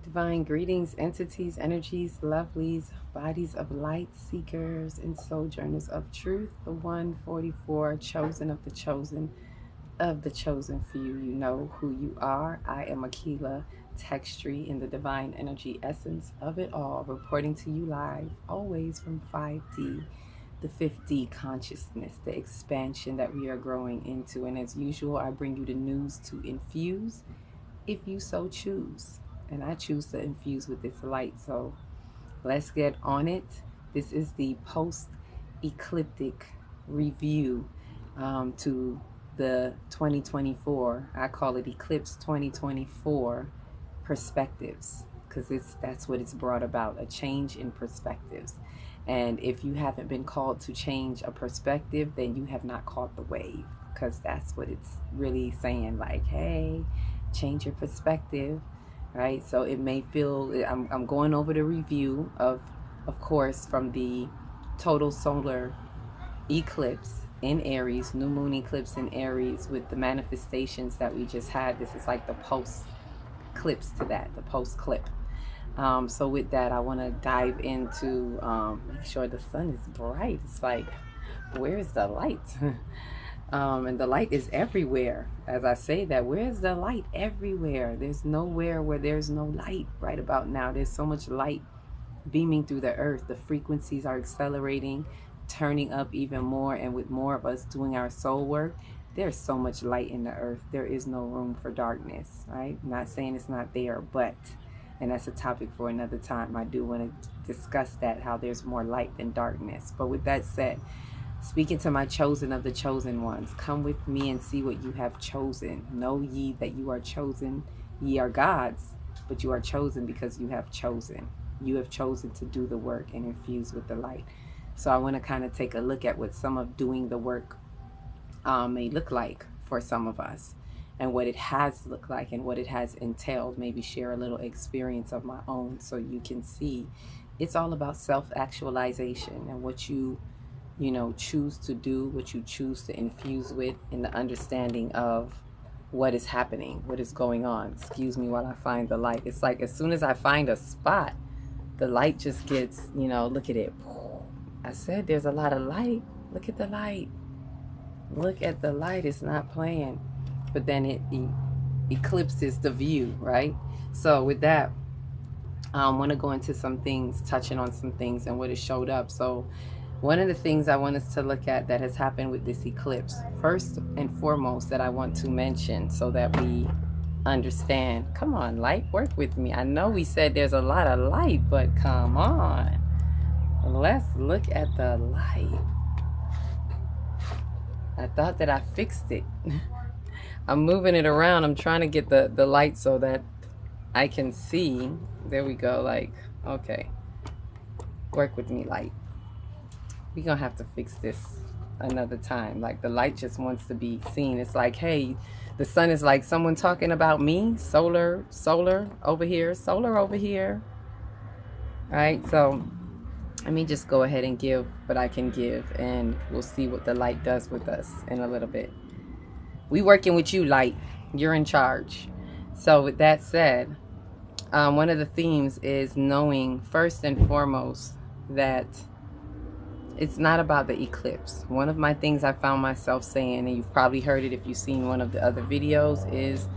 Divine greetings, entities, energies, lovelies, bodies of light, seekers, and sojourners of truth. The 144 chosen of the chosen few. You know who you are. I am Aquila Textry in the divine energy essence of it all, reporting to you live, always from 5D, the 5D consciousness, the expansion that we are growing into. And as usual, I bring you the news to infuse if you so choose. And I choose to infuse with this light. So let's get on it. This is the post ecliptic review to the 2024. I call it Eclipse 2024 perspectives, because that's what it's brought about, a change in perspectives. And if you haven't been called to change a perspective, then you have not caught the wave, because that's what it's really saying, like, hey, change your perspective, right? So it may feel, I'm going over the review of course, from the total solar eclipse in Aries, new moon eclipse in Aries, with the manifestations that we just had. This is like the post clips to that, the post clip. So with that, I want to dive into, make sure the sun is bright. It's like, where's the light? And the light is everywhere. As I say that, where's the light? Everywhere. There's nowhere where there's no light right about now. There's so much light beaming through the earth. The frequencies are accelerating, turning up even more, and with more of us doing our soul work, there's so much light in the earth. There is no room for darkness, right? I'm not saying it's not there, but, and that's a topic for another time, I do want to discuss that, how there's more light than darkness. But with that said, speaking to my chosen of the chosen ones, come with me and see what you have chosen. Know ye that you are chosen. Ye are gods, but you are chosen because you have chosen. You have chosen to do the work and infuse with the light. So I want to kind of take a look at what some of doing the work may look like for some of us, and what it has looked like and what it has entailed. Maybe share a little experience of my own so you can see it's all about self-actualization and what you choose to do, what you choose to infuse with, in the understanding of what is happening, what is going on. Excuse me while I find the light. It's like as soon as I find a spot, the light just gets, look at it. I said there's a lot of light. Look at the light. Look at the light. It's not playing. But then it eclipses the view, right? So with that, I want to go into some things, touching on some things and what has showed up. So one of the things I want us to look at that has happened with this eclipse, first and foremost, that I want to mention so that we understand. Come on, light, work with me. I know we said there's a lot of light, but come on. Let's look at the light. I thought that I fixed it. I'm moving it around. I'm trying to get the light so that I can see. There we go. Like, okay. Work with me, light. We're going to have to fix this another time. Like, the light just wants to be seen. It's like, hey, the sun is like someone talking about me. Solar over here. Solar over here. All right, so let me just go ahead and give what I can give, and we'll see what the light does with us in a little bit. We working with you, light. You're in charge. So with that said, one of the themes is knowing first and foremost that it's not about the eclipse. One of my things I found myself saying, and you've probably heard it if you've seen one of the other videos, is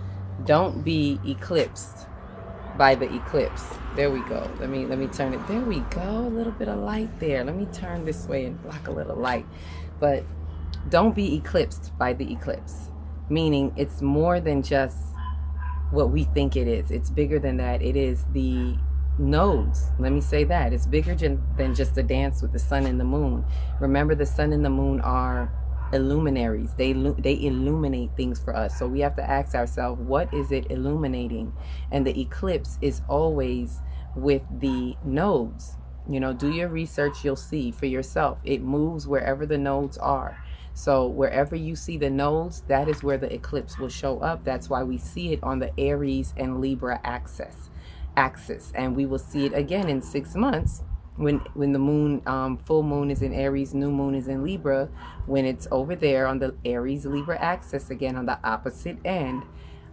don't be eclipsed by the eclipse. There we go. Let me turn it. There we go. A little bit of light there. Let me turn this way and block a little light. But don't be eclipsed by the eclipse. Meaning it's more than just what we think it is. It's bigger than that. It is the nodes. Let me say that. It's bigger than just a dance with the sun and the moon. Remember, the sun and the moon are illuminaries. They illuminate things for us. So we have to ask ourselves, what is it illuminating? And the eclipse is always with the nodes. Do your research. You'll see for yourself. It moves wherever the nodes are. So wherever you see the nodes, that is where the eclipse will show up. That's why we see it on the Aries and Libra axis. And we will see it again in 6 months when the moon, full moon is in Aries, new moon is in Libra. When it's over there on the Aries Libra axis, again on the opposite end,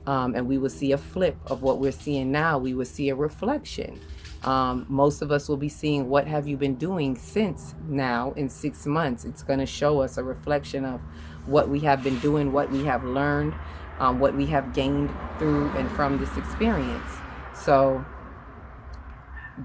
And we will see a flip of what we're seeing now. We will see a reflection. Most of us will be seeing what have you been doing since now in 6 months. It's going to show us a reflection of what we have been doing, what we have learned, what we have gained through and from this experience. So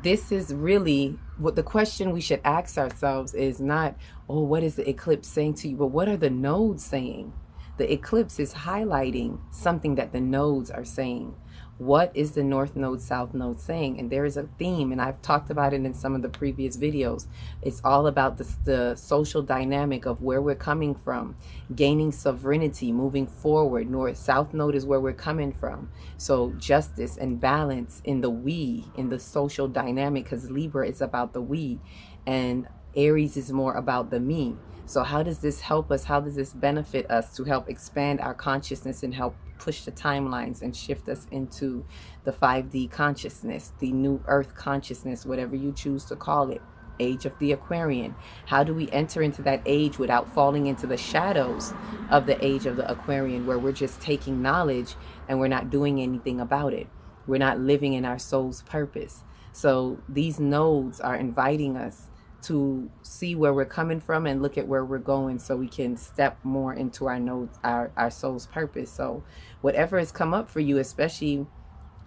this is really what the question we should ask ourselves is not, oh, what is the eclipse saying to you? But what are the nodes saying? The eclipse is highlighting something that the nodes are saying. What is the North Node, South Node saying? And there is a theme, and I've talked about it in some of the previous videos. It's all about the social dynamic of where we're coming from, gaining sovereignty, moving forward. North, South Node is where we're coming from. So justice and balance in the we, in the social dynamic, because Libra is about the we, and Aries is more about the me. So how does this help us? How does this benefit us to help expand our consciousness and help push the timelines and shift us into the 5D consciousness, the new earth consciousness, whatever you choose to call it, age of the Aquarian? How do we enter into that age without falling into the shadows of the age of the Aquarian, where we're just taking knowledge and we're not doing anything about it? We're not living in our soul's purpose. So these nodes are inviting us to see where we're coming from and look at where we're going, so we can step more into our nodes, our soul's purpose. So whatever has come up for you, especially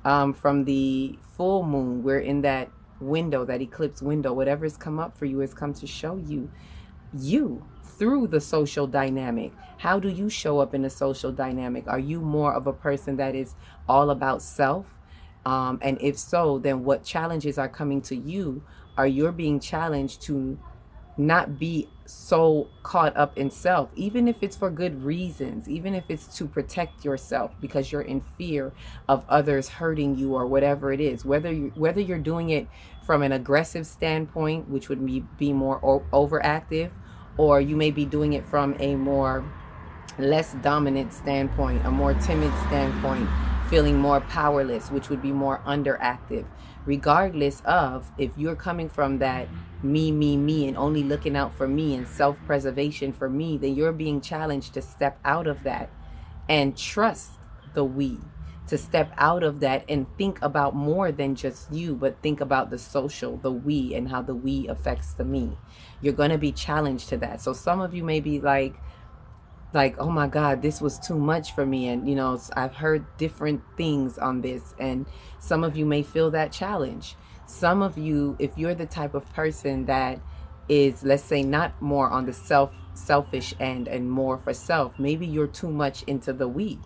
from the full moon, we're in that window, that eclipse window. Whatever has come up for you has come to show you through the social dynamic. How do you show up in the social dynamic? Are you more of a person that is all about self? And if so, then what challenges are coming to you? Are you being challenged to not be so caught up in self, even if it's for good reasons, even if it's to protect yourself because you're in fear of others hurting you or whatever it is, whether you're doing it from an aggressive standpoint, which would be more overactive, or you may be doing it from a more less dominant standpoint, a more timid standpoint, feeling more powerless, which would be more underactive. Regardless of if you're coming from that me, and only looking out for me and self-preservation for me, then you're being challenged to step out of that and trust the we, to step out of that and think about more than just you, but think about the social, the we, and how the we affects the me. You're going to be challenged to that. So some of you may be like, oh my God, this was too much for me. And, you know, I've heard different things on this. And some of you may feel that challenge. Some of you, if you're the type of person that is, let's say, not more on the selfish end and more for self, maybe you're too much into the we.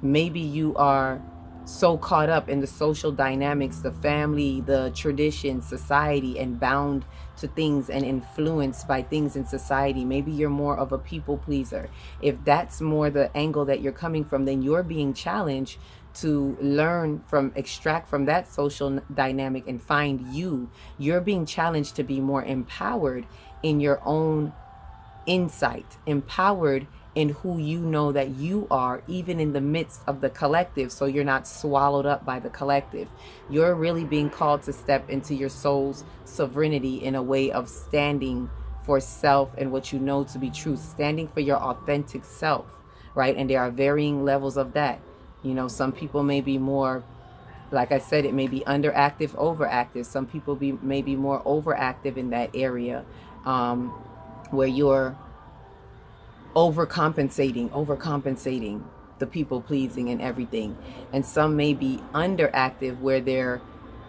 Maybe you are so caught up in the social dynamics, the family, the tradition, society, and bound to things and influenced by things in society. Maybe you're more of a people pleaser. If that's more the angle that you're coming from, then you're being challenged to learn from, extract from that social dynamic and find you. You're being challenged to be more empowered in your own insight, empowered in who you know that you are, even in the midst of the collective, so you're not swallowed up by the collective. You're really being called to step into your soul's sovereignty in a way of standing for self and what you know to be truth, standing for your authentic self, right? And there are varying levels of that. You know, some people may be more, like I said, it may be underactive, overactive. Some people may be more overactive in that area, where you're overcompensating, the people pleasing and everything. And some may be underactive, where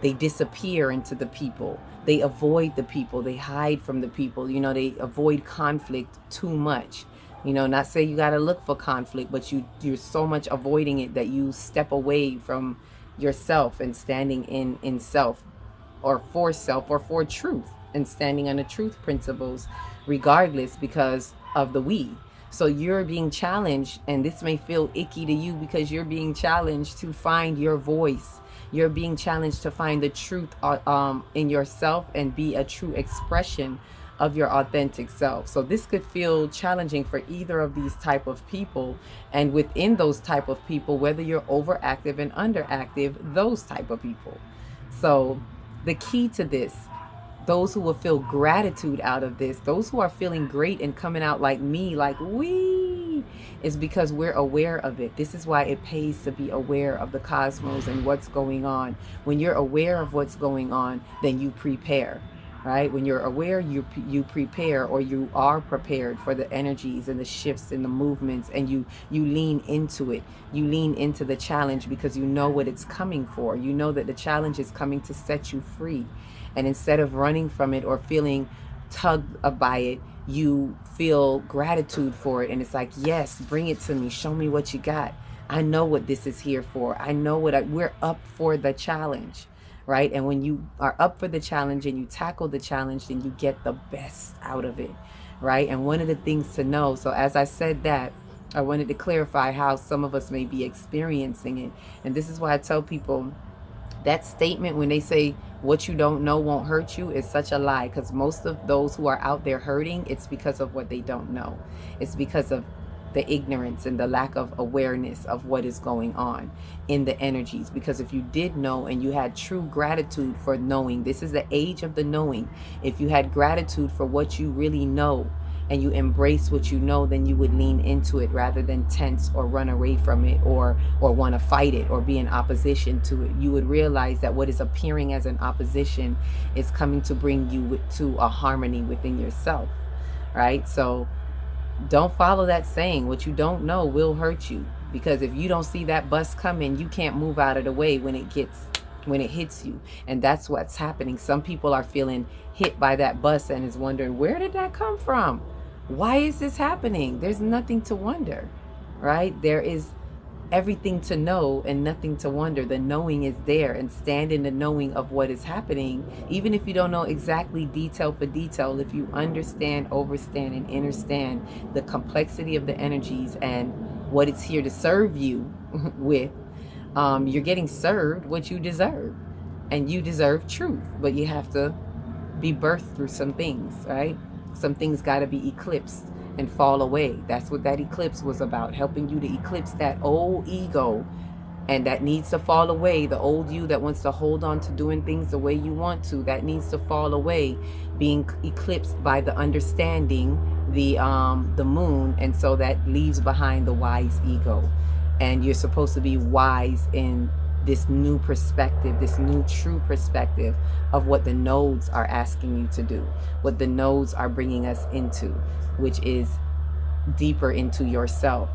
they disappear into the people. They avoid the people. They hide from the people. You know, they avoid conflict too much. You know, not say you got to look for conflict, but you're so much avoiding it that you step away from yourself and standing in self, or for truth, and standing on the truth principles regardless, because of the we. So you're being challenged, and this may feel icky to you because you're being challenged to find your voice. You're being challenged to find the truth in yourself and be a true expression of your authentic self. So this could feel challenging for either of these type of people, and within those type of people, whether you're overactive and underactive, those type of people. So the key to this, those who will feel gratitude out of this, those who are feeling great and coming out like me, like we, is because we're aware of it. This is why it pays to be aware of the cosmos and what's going on. When you're aware of what's going on, then you prepare. Right? When you're aware, you prepare, or you are prepared for the energies and the shifts and the movements, and you lean into it. You lean into the challenge because you know what it's coming for. You know that the challenge is coming to set you free. And instead of running from it or feeling tugged by it, you feel gratitude for it. And it's like, yes, bring it to me. Show me what you got. I know what this is here for. I know we're up for the challenge, right? And when you are up for the challenge and you tackle the challenge, then you get the best out of it, right? And one of the things to know, so as I said that, I wanted to clarify how some of us may be experiencing it. And this is why I tell people that statement when they say what you don't know won't hurt you is such a lie, because most of those who are out there hurting, it's because of what they don't know. It's because of the ignorance and the lack of awareness of what is going on in the energies. Because if you did know and you had true gratitude for knowing, this is the age of the knowing. If you had gratitude for what you really know and you embrace what you know, then you would lean into it rather than tense or run away from it, or want to fight it or be in opposition to it. You would realize that what is appearing as an opposition is coming to bring you to a harmony within yourself, right? So don't follow that saying, what you don't know will hurt you, because if you don't see that bus coming, you can't move out of the way when it hits you. And that's what's happening. Some people are feeling hit by that bus and is wondering, where did that come from? Why is this happening? There's nothing to wonder, right? There is everything to know and nothing to wonder. The knowing is there, and stand in the knowing of what is happening. Even if you don't know exactly detail for detail, if you understand, overstand, and understand the complexity of the energies and what it's here to serve you with, you're getting served what you deserve. And you deserve truth, but you have to be birthed through some things, right? Some things got to be eclipsed and fall away. That's what that eclipse was about, helping you to eclipse that old ego, and that needs to fall away. The old you that wants to hold on to doing things the way you want to, that needs to fall away, being eclipsed by the understanding, the moon. And so that leaves behind the wise ego, and you're supposed to be wise in this new perspective, this new true perspective of what the nodes are asking you to do, what the nodes are bringing us into, which is deeper into yourself.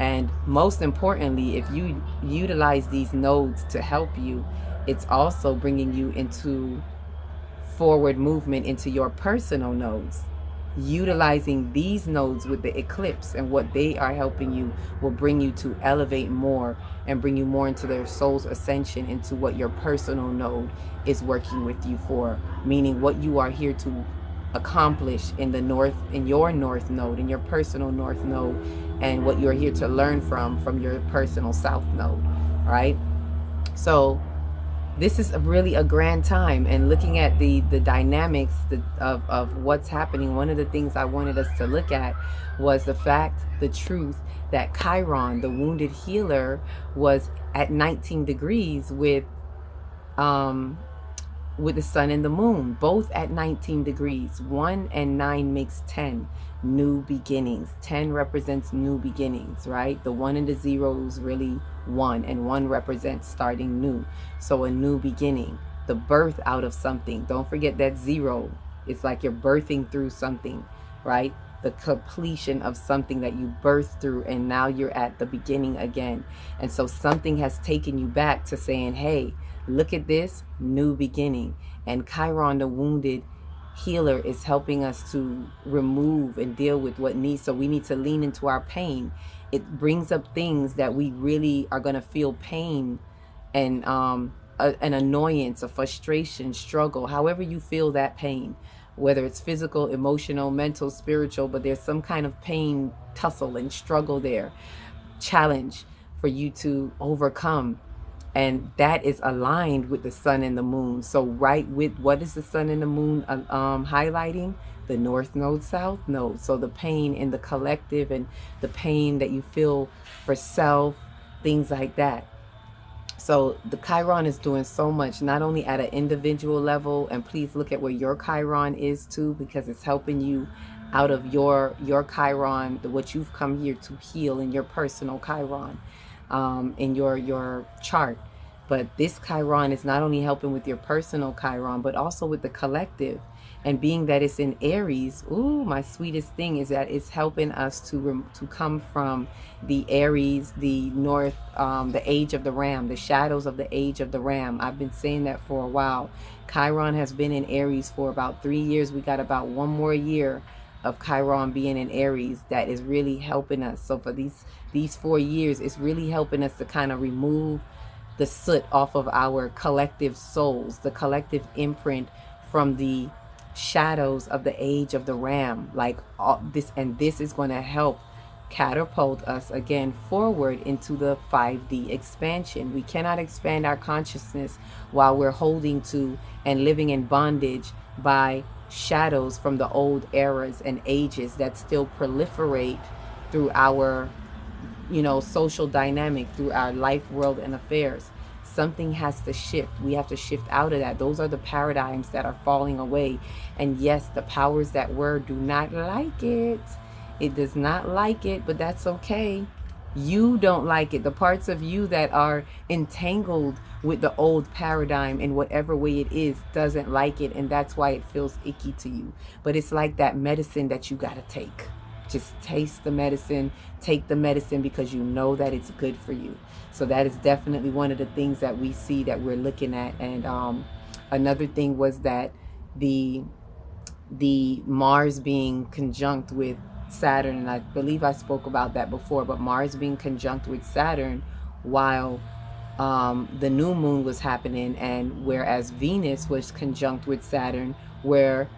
And most importantly, if you utilize these nodes to help you, it's also bringing you into forward movement into your personal nodes. Utilizing these nodes with the eclipse and what they are helping you will bring you to elevate more and bring you more into their soul's ascension, into what your personal node is working with you for, meaning what you are here to accomplish in the north, in your north node, in your personal north node, and what you're here to learn from your personal south node, right? So this is really a grand time. And looking at the dynamics of what's happening, one of the things I wanted us to look at was the fact, the truth, that Chiron, the wounded healer, was at 19 degrees with the sun and the moon, both at 19 degrees. 1 and 9 makes 10. New beginnings. 10 represents new beginnings, right? The 1 and the 0 is really 1, and 1 represents starting new. So a new beginning, the birth out of something. Don't forget that 0. It's like you're birthing through something, right? The completion of something that you birthed through, and now you're at the beginning again. And so something has taken you back to saying, hey, look at this new beginning. And Chiron, the wounded healer, is helping us to remove and deal with what needs. So we need to lean into our pain. It brings up things that we really are going to feel pain and an annoyance, a frustration, struggle, however you feel that pain, whether it's physical, emotional, mental, spiritual, but there's some kind of pain, tussle, and struggle there, challenge for you to overcome. And that is aligned with the sun and the moon. So right with what is the sun and the moon highlighting? The north node, south node. So the pain in the collective and the pain that you feel for self, things like that. So the Chiron is doing so much, not only at an individual level, and please look at where your Chiron is too, because it's helping you out of your Chiron, what you've come here to heal in your personal Chiron, in your chart. But this Chiron is not only helping with your personal Chiron, but also with the collective. And being that it's in Aries, ooh, my sweetest thing is that it's helping us to come from the Aries, the North, the age of the Ram, the shadows of the age of the Ram. I've been saying that for a while. Chiron has been in Aries for about 3 years. We got about one more year of Chiron being in Aries that is really helping us. So for these 4 years, it's really helping us to kind of remove the soot off of our collective souls, the collective imprint from the shadows of the age of the Ram. Like all this, and this is going to help catapult us again forward into the 5D expansion. We cannot expand our consciousness while we're holding to and living in bondage by shadows from the old eras and ages that still proliferate through our, social dynamic, through our life, world, and affairs. Something has to shift. We have to shift out of that. Those are the paradigms that are falling away. And yes, the powers that were do not like it. It does not like it, but that's okay. You don't like it. The parts of you that are entangled with the old paradigm in whatever way it is doesn't like it, and that's why it feels icky to you. But it's like that medicine that you got to take. Just taste the medicine, take the medicine because you know that it's good for you. So that is definitely one of the things that we see that we're looking at. And another thing was that the Mars being conjunct with Saturn, and I believe I spoke about that before, but Mars being conjunct with Saturn while the new moon was happening, and whereas Venus was conjunct with Saturn where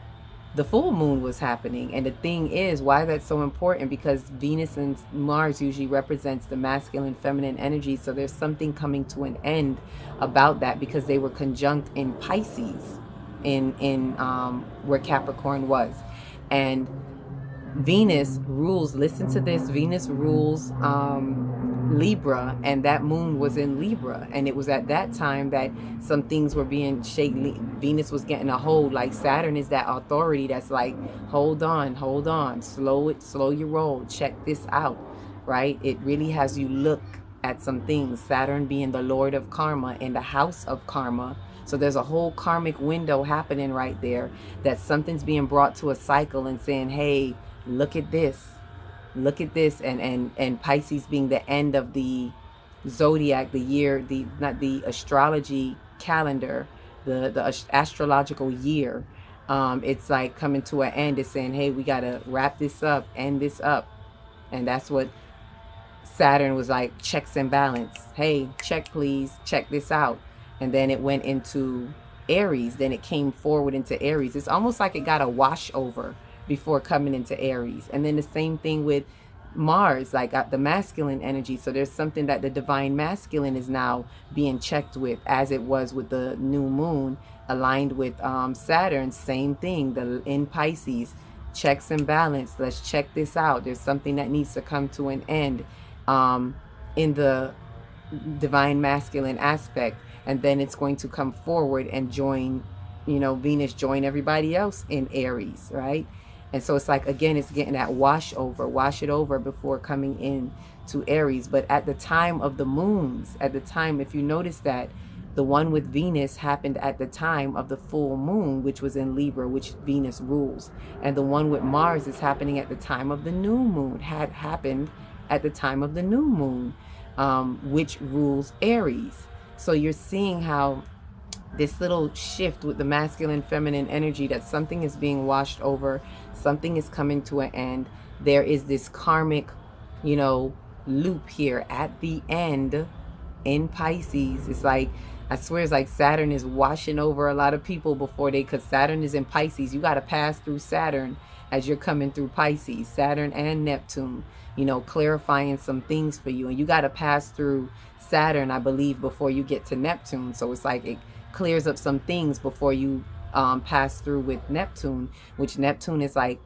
the full moon was happening. And the thing is, why that's so important, because Venus and Mars usually represents the masculine, feminine energy. So there's something coming to an end about that, because they were conjunct in Pisces, in where Capricorn was. And Venus rules, listen to this, Venus rules Libra, and that moon was in Libra. And it was at that time that some things were being shaken. Venus was getting a hold. Like Saturn is that authority that's like, hold on, slow your roll, check this out, right? It really has you look at some things. Saturn being the Lord of Karma in the house of Karma. So there's a whole karmic window happening right there, that something's being brought to a cycle and saying, hey, look at this, and Pisces being the end of the zodiac, the year, the not the astrology calendar, the astrological year. It's like coming to an end. It's saying, hey, we gotta wrap this up, end this up. And that's what Saturn was like, checks and balance. Hey, check please, check this out. And then it went into Aries. Then it came forward into Aries. It's almost like it got a wash over before coming into Aries. And then the same thing with Mars, like the masculine energy. So there's something that the divine masculine is now being checked with, as it was with the new moon aligned with Saturn. Same thing, in Pisces, checks and balance. Let's check this out. There's something that needs to come to an end in the divine masculine aspect, and then it's going to come forward and join, Venus join everybody else in Aries, right? And so it's like, again, it's getting that wash it over before coming in to Aries. But at the time of the moons, if you notice that the one with Venus happened at the time of the full moon, which was in Libra, which Venus rules. And the one with Mars is happening at the time of the new moon, had happened at the time of the new moon, which rules Aries. So you're seeing how this little shift with the masculine feminine energy, that something is being washed over, something is coming to an end. There is this karmic, loop here at the end in Pisces. It's like, I swear, it's like Saturn is washing over a lot of people before because Saturn is in Pisces. You got to pass through Saturn as you're coming through Pisces, Saturn and Neptune, clarifying some things for you. And you got to pass through Saturn, I believe, before you get to Neptune. So it's like it clears up some things before you pass through with Neptune, which Neptune is like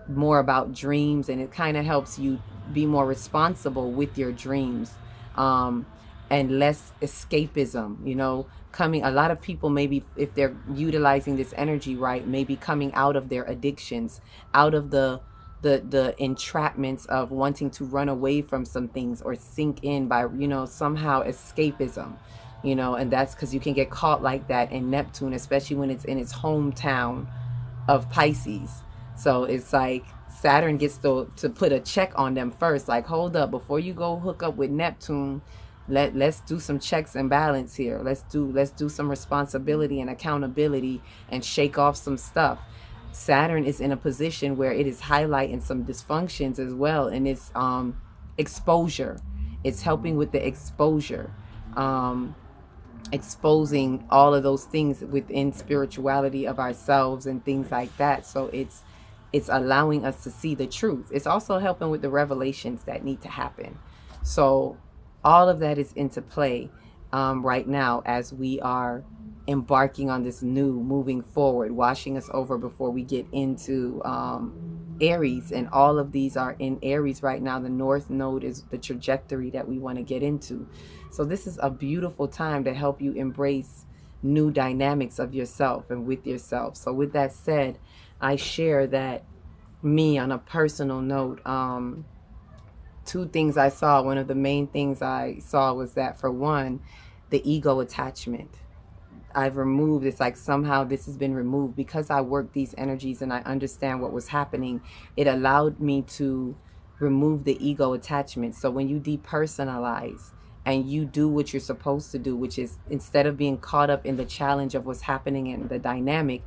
more about dreams, and it kind of helps you be more responsible with your dreams, and less escapism, coming. A lot of people, maybe if they're utilizing this energy right, maybe coming out of their addictions, out of the the entrapments of wanting to run away from some things or sink in by, somehow escapism, and that's because you can get caught like that in Neptune, especially when it's in its hometown of Pisces. So it's like Saturn gets to put a check on them first. Like, hold up, before you go hook up with Neptune, let's do some checks and balance here. Let's do some responsibility and accountability and shake off some stuff. Saturn is in a position where it is highlighting some dysfunctions as well, and it's exposure. It's helping with the exposure. Exposing all of those things within spirituality of ourselves and things like that. So it's allowing us to see the truth. It's also helping with the revelations that need to happen. So all of that is into play right now as we are embarking on this new moving forward, washing us over before we get into Aries. And all of these are in Aries right now. The North Node is the trajectory that we want to get into. So this is a beautiful time to help you embrace new dynamics of yourself and with yourself. So with that said, I share that me on a personal note, two things I saw. One of the main things I saw was that, for one, the ego attachment. I've removed, it's like somehow this has been removed because I worked these energies and I understand what was happening. It allowed me to remove the ego attachment. So when you depersonalize and you do what you're supposed to do, which is, instead of being caught up in the challenge of what's happening in the dynamic,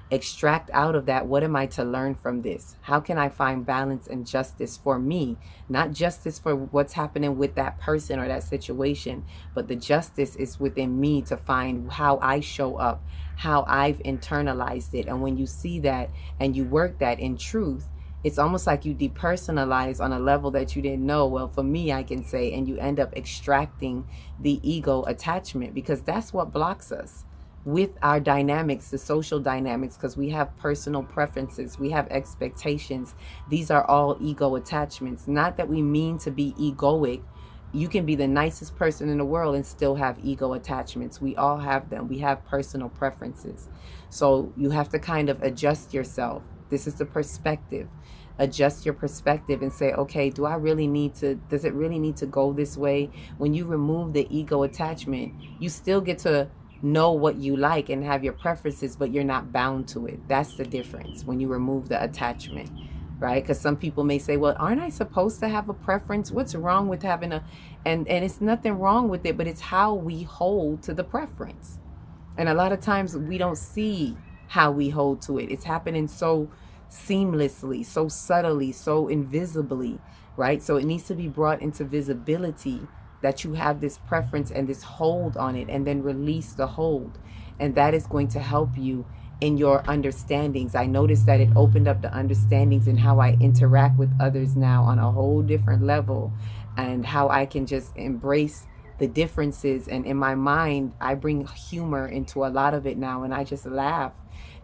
extract out of that, what am I to learn from this? How can I find balance and justice for me? Not justice for what's happening with that person or that situation, but the justice is within me to find how I show up, how I've internalized it. And when you see that and you work that in truth, it's almost like you depersonalize on a level that you didn't know. Well, for me, I can say, and you end up extracting the ego attachment, because that's what blocks us with our dynamics, the social dynamics, because we have personal preferences, we have expectations. These are all ego attachments. Not that we mean to be egoic. You can be the nicest person in the world and still have ego attachments. We all have them. We have personal preferences. So you have to kind of adjust yourself. This is the perspective. Adjust your perspective and say, okay, does it really need to go this way? When you remove the ego attachment, you still get to know what you like and have your preferences, but you're not bound to it. That's the difference when you remove the attachment, right? Because some people may say, well, aren't I supposed to have a preference? What's wrong with having and it's nothing wrong with it, but it's how we hold to the preference. And a lot of times we don't see how we hold to it. It's happening so seamlessly, so subtly, so invisibly, right? So it needs to be brought into visibility that you have this preference and this hold on it, and then release the hold. And that is going to help you in your understandings. I noticed that it opened up the understandings in how I interact with others now on a whole different level, and how I can just embrace the differences. And in my mind, I bring humor into a lot of it now, and I just laugh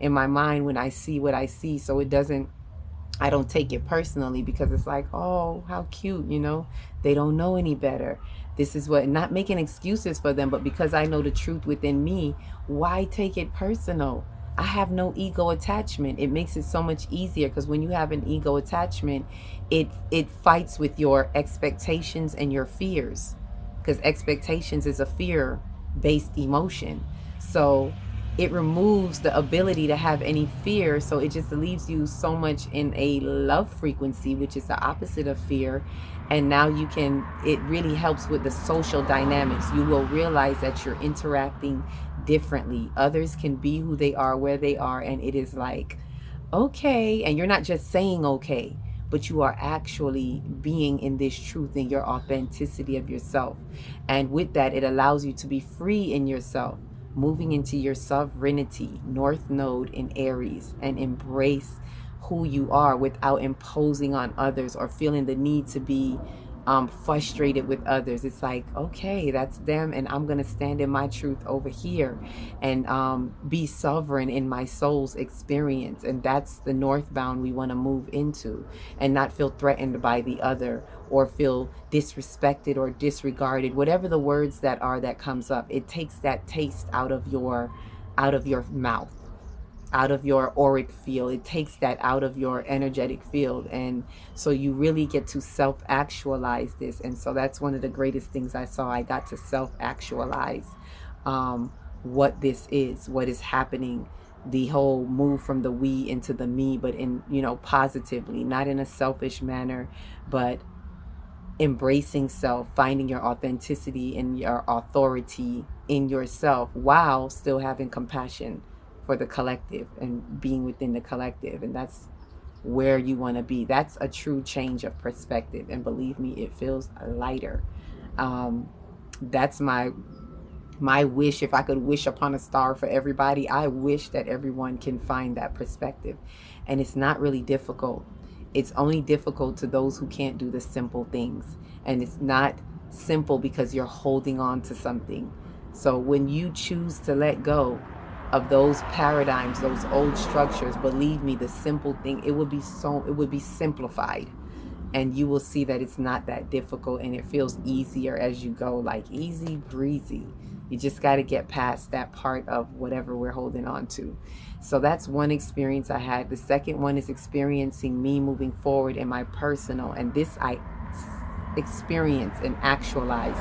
in my mind when I see what I see. So I don't take it personally, because it's like, oh, how cute, they don't know any better. This is what, not making excuses for them, but because I know the truth within me, why take it personal? I have no ego attachment. It makes it so much easier, because when you have an ego attachment, it fights with your expectations and your fears, because expectations is a fear-based emotion. So it removes the ability to have any fear. So it just leaves you so much in a love frequency, which is the opposite of fear. And now it really helps with the social dynamics. You will realize that you're interacting differently. Others can be who they are, where they are. And it is like, okay. And you're not just saying okay, but you are actually being in this truth, in your authenticity of yourself. And with that, it allows you to be free in yourself, moving into your sovereignty, North Node in Aries, and embrace who you are without imposing on others or feeling the need to be frustrated with others. It's like, okay, that's them, and I'm going to stand in my truth over here and be sovereign in my soul's experience. And that's the northbound we want to move into, and not feel threatened by the other or feel disrespected or disregarded. Whatever the words that comes up, it takes that taste out of your mouth. out of your auric field. It takes that out of your energetic field. And so you really get to self-actualize this. And so that's one of the greatest things I saw. I got to self-actualize what this is, what is happening, the whole move from the we into the me, but in, positively, not in a selfish manner, but embracing self, finding your authenticity and your authority in yourself while still having compassion for the collective and being within the collective. And that's where you want to be. That's a true change of perspective. And believe me, it feels lighter. That's my wish. If I could wish upon a star for everybody, I wish that everyone can find that perspective. And it's not really difficult. It's only difficult to those who can't do the simple things. And it's not simple because you're holding on to something. So when you choose to let go of those paradigms, those old structures, believe me, the simple thing, it would be simplified. And you will see that it's not that difficult, and it feels easier as you go, like easy breezy. You just got to get past that part of whatever we're holding on to. So that's one experience I had. The second one is experiencing me moving forward in my personal, and this I experience and actualize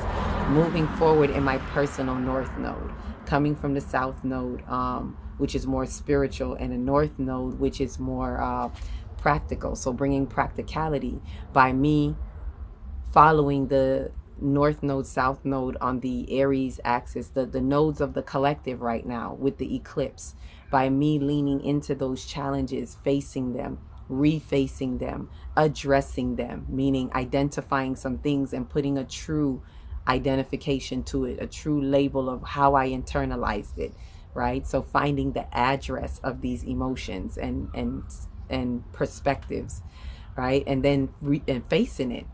moving forward in my personal north node, coming from the south node, which is more spiritual, and a north node, which is more practical. So bringing practicality by me following the north node, south node on the Aries axis, the nodes of the collective right now with the eclipse, by me leaning into those challenges, facing them, refacing them, addressing them, meaning identifying some things and putting a true identification to it, a true label of how I internalized it, right? So finding the address of these emotions and perspectives, right? And then and facing it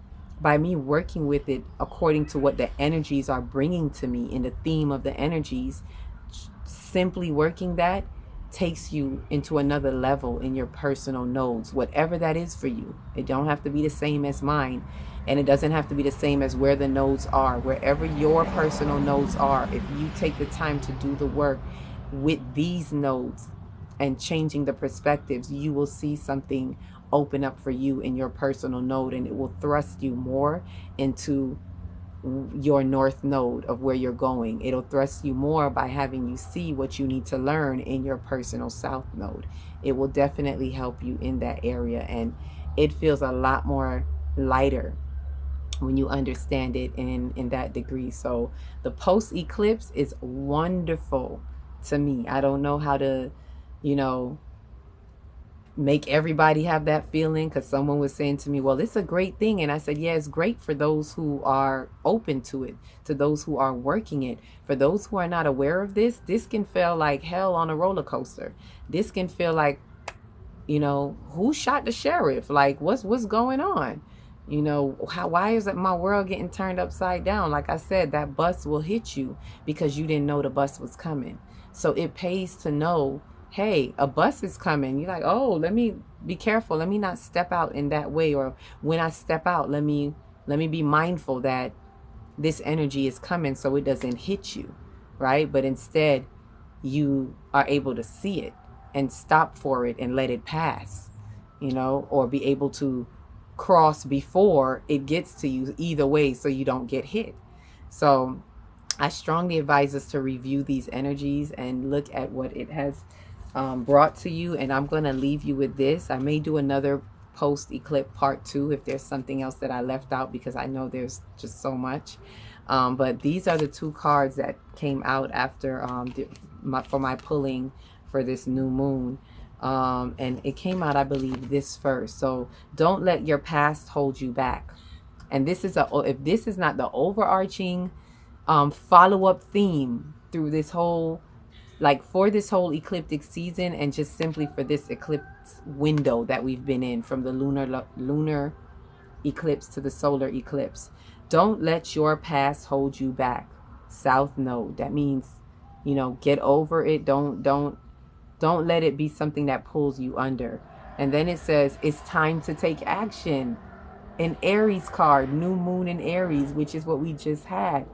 by me working with it according to what the energies are bringing to me in the theme of the energies. Simply working that takes you into another level in your personal nodes, whatever that is for you. It don't have to be the same as mine, and it doesn't have to be the same as where the nodes are. Wherever your personal nodes are, if you take the time to do the work with these nodes and changing the perspectives, you will see something open up for you in your personal node, and it will thrust you more into your north node of where you're going. It'll thrust you more by having you see what you need to learn in your personal south node. It will definitely help you in that area, and it feels a lot more lighter when you understand it in that degree. So the post eclipse is wonderful to me. I don't know how to, make everybody have that feeling, because someone was saying to me, well, it's a great thing. And I said, yeah, it's great for those who are open to it, to those who are working it. For those who are not aware of this can feel like hell on a roller coaster. This can feel like, who shot the sheriff? Like, what's going on? Why is it my world getting turned upside down? Like I said, that bus will hit you because you didn't know the bus was coming. So it pays to know, hey, a bus is coming. You're like, oh, let me be careful. Let me not step out in that way. Or when I step out, let me be mindful that this energy is coming so it doesn't hit you, right? But instead, you are able to see it and stop for it and let it pass, or be able to cross before it gets to you, either way, so you don't get hit. So I strongly advise us to review these energies and look at what it has brought to you. And I'm going to leave you with this. I may do another post eclipse part 2 if there's something else that I left out, because I know there's just so much. But these are the 2 cards that came out after for my pulling for this new moon. And it came out, I believe, this first. So don't let your past hold you back. And this is if this is not the overarching follow-up theme through this whole, like for this whole ecliptic season, and just simply for this eclipse window that we've been in, from the lunar eclipse to the solar eclipse. Don't let your past hold you back. South node. That means, get over it. Don't let it be something that pulls you under. And then it says it's time to take action. An Aries card, new moon in Aries, which is what we just had.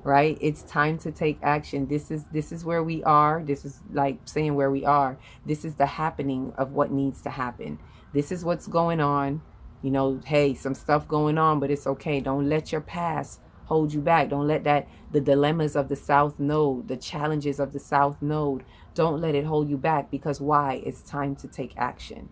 right? It's time to take action. This is where we are. This is like saying where we are. This is the happening of what needs to happen. This is what's going on. You know, hey, some stuff going on, but it's okay. Don't let your past hold you back. Don't let that, the dilemmas of the South Node, the challenges of the South Node, don't let it hold you back, because why? It's time to take action.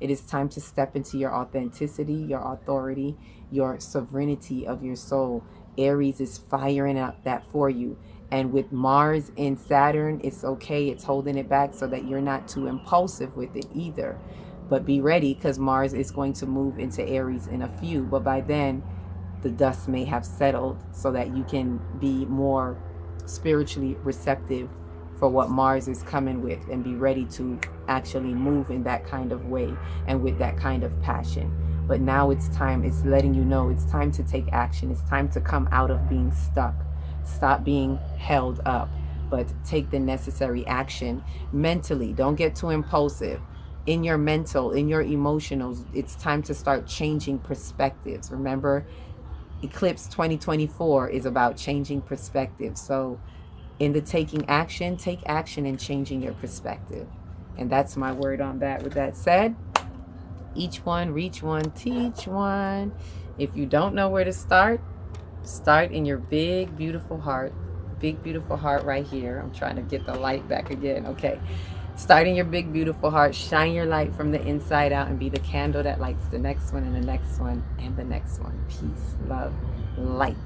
It is time to step into your authenticity, your authority, your sovereignty of your soul. Aries is firing up that for you. And with Mars in Saturn, it's okay. It's holding it back so that you're not too impulsive with it either. But be ready, because Mars is going to move into Aries in a few. But by then, the dust may have settled so that you can be more spiritually receptive for what Mars is coming with, and be ready to actually move in that kind of way and with that kind of passion. But now it's time, it's letting you know it's time to take action. It's time to come out of being stuck. Stop being held up, but take the necessary action mentally. Don't get too impulsive. In your mental, in your emotionals, it's time to start changing perspectives. Remember, Eclipse 2024 is about changing perspective. So in the taking action, take action in changing your perspective. And that's my word on that. With that said, each one, reach one, teach one. If you don't know where to start, start in your big, beautiful heart. Big, beautiful heart right here. I'm trying to get the light back again. Okay. Start in your big, beautiful heart. Shine your light from the inside out and be the candle that lights the next one and the next one and the next one. Peace, love, light.